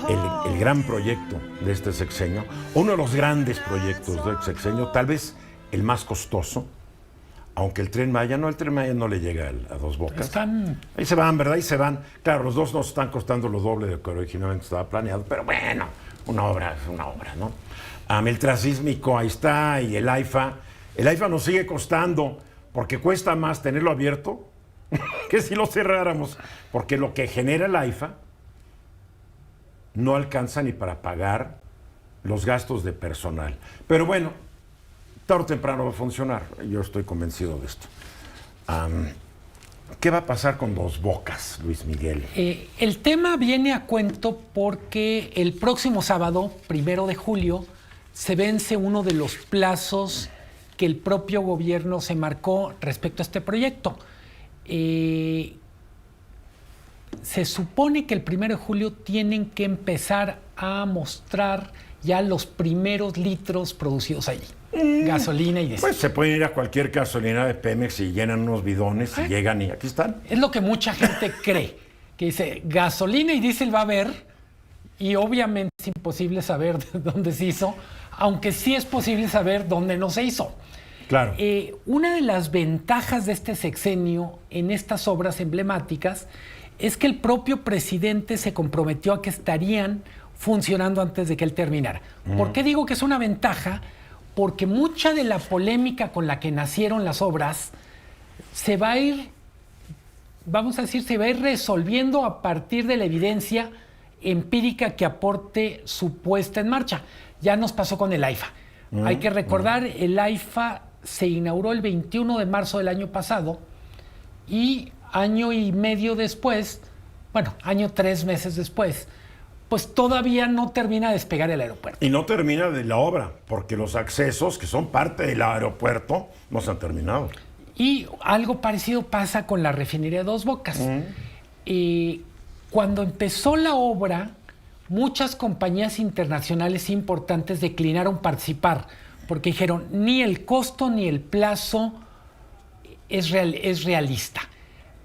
el gran proyecto de este sexenio, uno de los grandes proyectos del sexenio, tal vez el más costoso, aunque el Tren Maya no le llega a Dos Bocas. Ahí se van, ¿verdad? Ahí se van. Claro, los dos nos están costando lo doble de lo que originalmente estaba planeado, pero bueno, una obra es una obra, ¿no? El transísmico, ahí está, y el AIFA. El AIFA nos sigue costando, porque cuesta más tenerlo abierto que si lo cerráramos, porque lo que genera el AIFA no alcanza ni para pagar los gastos de personal. Pero bueno, tarde o temprano va a funcionar. Yo estoy convencido de esto. ¿Qué va a pasar con Dos Bocas, Luis Miguel? El tema viene a cuento porque el próximo sábado, 1 de julio, se vence uno de los plazos que el propio gobierno se marcó respecto a este proyecto. Se supone que el 1 de julio tienen que empezar a mostrar ya los primeros litros producidos allí. Gasolina y diésel. Pues se pueden ir a cualquier gasolina de Pemex y llenan unos bidones y llegan y aquí están. Es lo que mucha gente cree, que dice gasolina y diésel va a haber, y obviamente es imposible saber de dónde se hizo, aunque sí es posible saber dónde no se hizo. Claro. Una de las ventajas de este sexenio en estas obras emblemáticas es que el propio presidente se comprometió a que estarían funcionando antes de que él terminara. ¿Por qué digo que es una ventaja? Porque mucha de la polémica con la que nacieron las obras se va a ir, vamos a decir, se va a ir resolviendo a partir de la evidencia empírica que aporte su puesta en marcha. Ya nos pasó con el AIFA. Hay que recordar, el AIFA se inauguró el 21 de marzo del año pasado y año y medio después, bueno, 3 meses después, pues todavía no termina de despegar el aeropuerto. Y no termina de la obra, porque los accesos, que son parte del aeropuerto, no se han terminado. Y algo parecido pasa con la refinería de Dos Bocas. Cuando empezó la obra, muchas compañías internacionales importantes declinaron participar, porque dijeron, ni el costo ni el plazo es realista.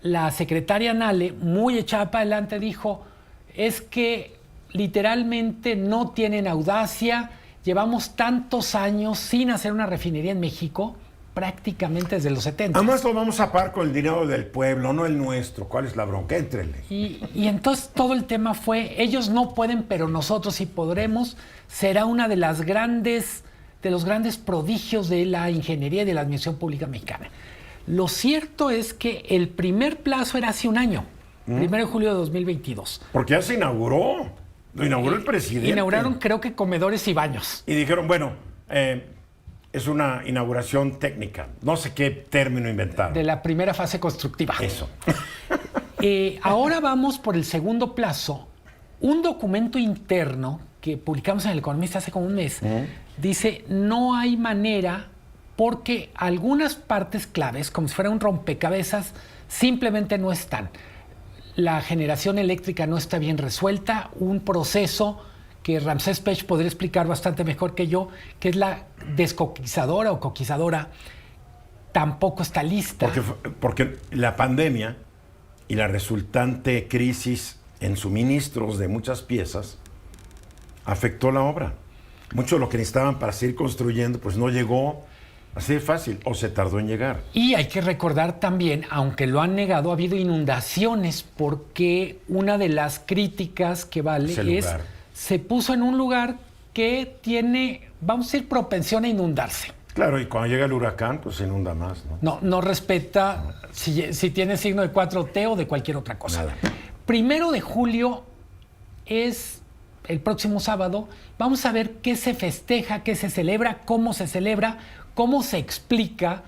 La secretaria Nale, muy echada para adelante, dijo, es que literalmente no tienen audacia, llevamos tantos años sin hacer una refinería en México, prácticamente desde los 70. Además lo vamos a pagar con el dinero del pueblo, no el nuestro. ¿Cuál es la bronca? Éntrenle. Y entonces todo el tema fue, ellos no pueden, pero nosotros sí podremos. Será una de los grandes prodigios de la ingeniería y de la administración pública mexicana. Lo cierto es que el primer plazo era hace un año, 1 de julio de 2022. Porque ya se inauguró. Lo inauguró el presidente. Inauguraron, creo que, comedores y baños. Y dijeron, bueno, es una inauguración técnica. No sé qué término inventaron. De la primera fase constructiva. Eso. Ahora vamos por el segundo plazo. Un documento interno que publicamos en El Economista hace como un mes dice, no hay manera porque algunas partes claves, como si fuera un rompecabezas, simplemente no están. La generación eléctrica no está bien resuelta, un proceso que Ramsés Pech podría explicar bastante mejor que yo, que es la descoquizadora o coquizadora, tampoco está lista. Porque la pandemia y la resultante crisis en suministros de muchas piezas afectó la obra. Mucho de lo que necesitaban para seguir construyendo, pues no llegó. Así de fácil, o se tardó en llegar. Y hay que recordar también, aunque lo han negado, ha habido inundaciones, porque una de las críticas que vale es, se puso en un lugar que tiene, vamos a decir, propensión a inundarse. Claro, y cuando llega el huracán, pues se inunda más, ¿no? No respeta si tiene signo de 4T o de cualquier otra cosa. Nada. 1 de julio es el próximo sábado. Vamos a ver qué se festeja, qué se celebra, cómo se celebra, cómo se explica.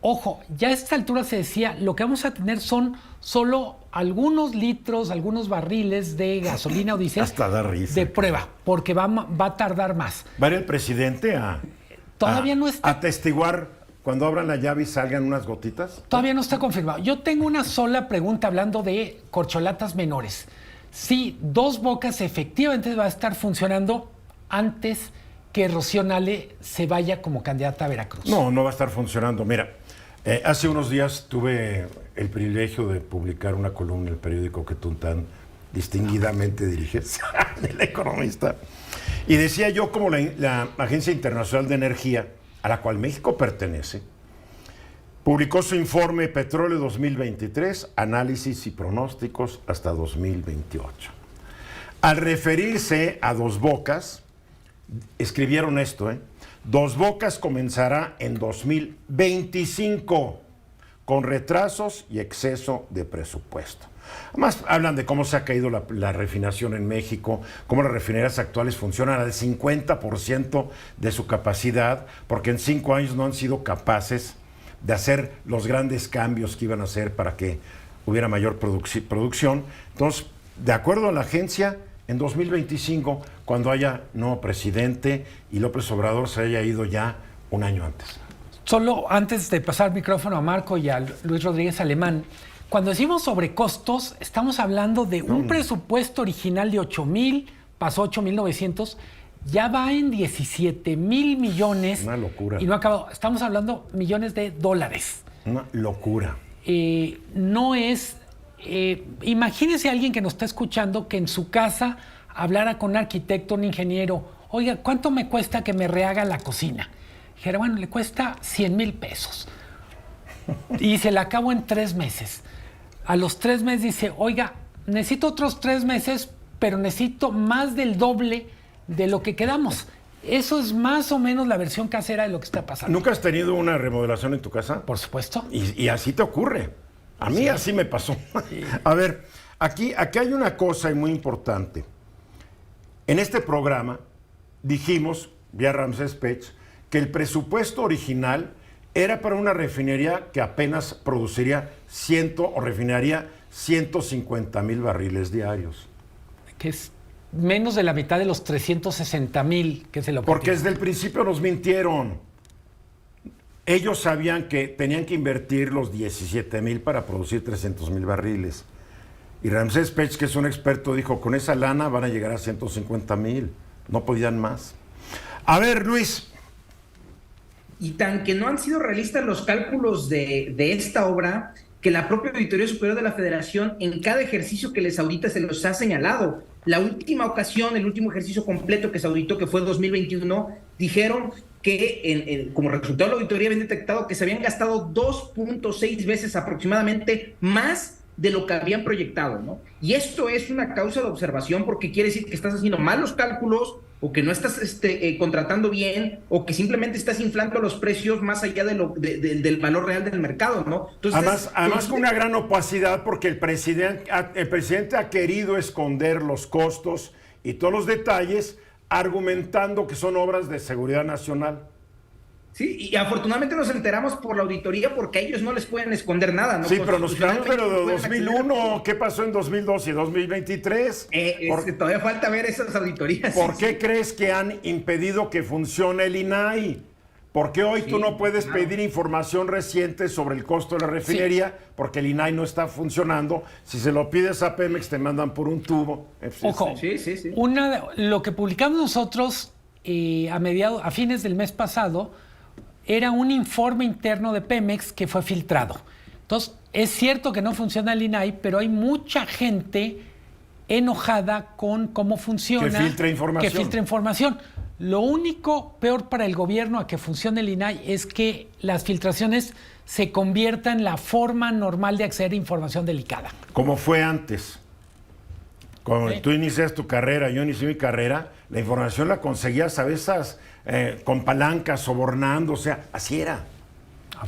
Ojo, ya a esta altura se decía, lo que vamos a tener son solo algunos litros, algunos barriles de gasolina o diésel Hasta da risa, de prueba, porque va a tardar más. ¿Va a ir el presidente Todavía no está. atestiguar cuando abran la llave y salgan unas gotitas? Todavía no está confirmado. Yo tengo una sola pregunta hablando de corcholatas menores. Si Dos Bocas efectivamente va a estar funcionando antes que Rocío Nale se vaya como candidata a Veracruz. No va a estar funcionando. Mira, hace unos días tuve el privilegio de publicar una columna en el periódico Quetuntán distinguidamente diriges, El Economista. Y decía yo como la Agencia Internacional de Energía, a la cual México pertenece, publicó su informe Petróleo 2023, análisis y pronósticos hasta 2028. Al referirse a Dos Bocas, escribieron esto, Dos Bocas comenzará en 2025 con retrasos y exceso de presupuesto. Además, hablan de cómo se ha caído la refinación en México, cómo las refinerías actuales funcionan al 50% de su capacidad, porque en 5 años no han sido capaces de hacer los grandes cambios que iban a hacer para que hubiera mayor producción. Entonces, de acuerdo a la agencia, en 2025, cuando haya nuevo presidente y López Obrador se haya ido ya un año antes. Solo antes de pasar el micrófono a Marco y a Luis Rodríguez Alemán, cuando decimos sobrecostos, estamos hablando de un presupuesto original de 8,000, pasó a 8,900, ya va en 17,000 millones. Una locura. Y no ha acabado. Estamos hablando millones de dólares. Una locura. No es... imagínense a alguien que nos está escuchando que en su casa hablara con un arquitecto, un ingeniero. Oiga, ¿cuánto me cuesta que me rehaga la cocina? Dijera, bueno, le cuesta 100,000 pesos. Y se la acabo en 3 meses. A los 3 meses dice, oiga, necesito otros 3 meses, pero necesito más del doble de lo que quedamos. Eso es más o menos la versión casera de lo que está pasando. ¿Nunca has tenido una remodelación en tu casa? Por supuesto. Y así te ocurre. A mí así me pasó. Sí. A ver, aquí hay una cosa muy importante. En este programa dijimos, vía Ramsés Pech, que el presupuesto original era para una refinería que apenas produciría refinaría 150,000 barriles diarios. Que es menos de la mitad de los 360,000 que se lo Porque desde el principio nos mintieron. Ellos sabían que tenían que invertir los 17,000 para producir 300,000 barriles. Y Ramsés Pech, que es un experto, dijo, con esa lana van a llegar a 150,000. No podían más. A ver, Luis. Y tan que no han sido realistas los cálculos de esta obra, que la propia Auditoría Superior de la Federación en cada ejercicio que les audita se los ha señalado. La última ocasión, el último ejercicio completo que se auditó, que fue 2021, dijeron que como resultado de la auditoría habían detectado que se habían gastado 2.6 veces aproximadamente más de lo que habían proyectado, ¿no? Y esto es una causa de observación porque quiere decir que estás haciendo mal los cálculos o que no estás contratando bien o que simplemente estás inflando los precios más allá del valor real del mercado, ¿no? Entonces, además con una gran opacidad porque el presidente ha querido esconder los costos y todos los detalles argumentando que son obras de seguridad nacional. Sí, y afortunadamente nos enteramos por la auditoría porque a ellos no les pueden esconder nada, ¿no? Sí, pero nos quedamos de 2001. ¿Qué pasó en 2002 y 2023? Todavía falta ver esas auditorías. ¿Por qué crees que han impedido que funcione el INAI? ¿Por qué hoy tú no puedes pedir información reciente sobre el costo de la refinería? Porque el INAI no está funcionando. Si se lo pides a Pemex, te mandan por un tubo. Ojo, lo que publicamos nosotros a fines del mes pasado era un informe interno de Pemex que fue filtrado. Entonces, es cierto que no funciona el INAI, pero hay mucha gente enojada con cómo funciona. Que filtra información. Lo único peor para el gobierno a que funcione el INAI es que las filtraciones se conviertan en la forma normal de acceder a información delicada. Como fue antes. Cuando tú inicias tu carrera, yo inicié mi carrera, la información la conseguías a veces con palancas, sobornando, o sea, así era.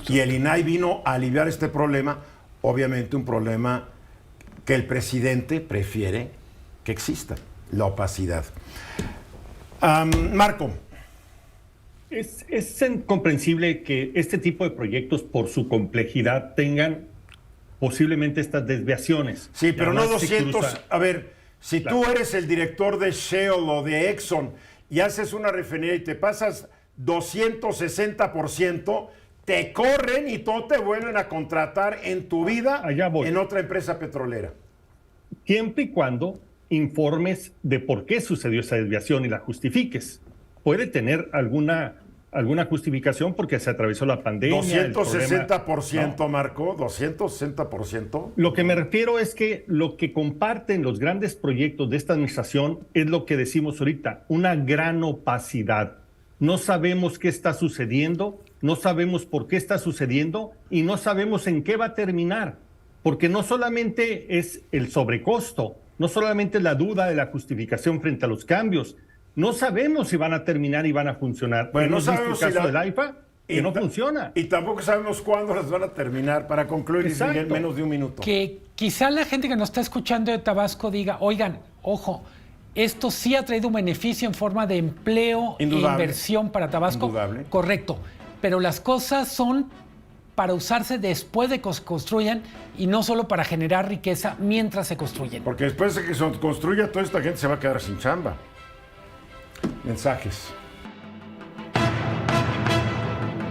Y el INAI vino a aliviar este problema, obviamente un problema que el presidente prefiere que exista, la opacidad. Marco. Es comprensible que este tipo de proyectos, por su complejidad, tengan posiblemente estas desviaciones. Sí, pero no 200. A ver, si tú eres el director de Shell o de Exxon y haces una refinería y te pasas 260%, te corren y todo te vuelven a contratar en tu vida en otra empresa petrolera. Siempre y cuando informes de por qué sucedió esa desviación y la justifiques. Puede tener alguna alguna justificación porque se atravesó la pandemia. 260%, Marco, 260%. Lo que me refiero es que lo que comparten los grandes proyectos de esta administración es lo que decimos ahorita, una gran opacidad. No sabemos qué está sucediendo, no sabemos por qué está sucediendo y no sabemos en qué va a terminar, porque no solamente es el sobrecosto, no solamente es la duda de la justificación frente a los cambios, no sabemos si van a terminar y van a funcionar. Bueno, no sabemos el caso del AIFA, que no funciona. Y tampoco sabemos cuándo las van a terminar. Para concluir, Miguel, menos de un minuto. Que quizá la gente que nos está escuchando de Tabasco diga, oigan, ojo, esto sí ha traído un beneficio en forma de empleo e inversión para Tabasco. Indudable. Correcto. Pero las cosas son para usarse después de que se construyan y no solo para generar riqueza mientras se construyen. Porque después de que se construya, toda esta gente se va a quedar sin chamba. Mensajes.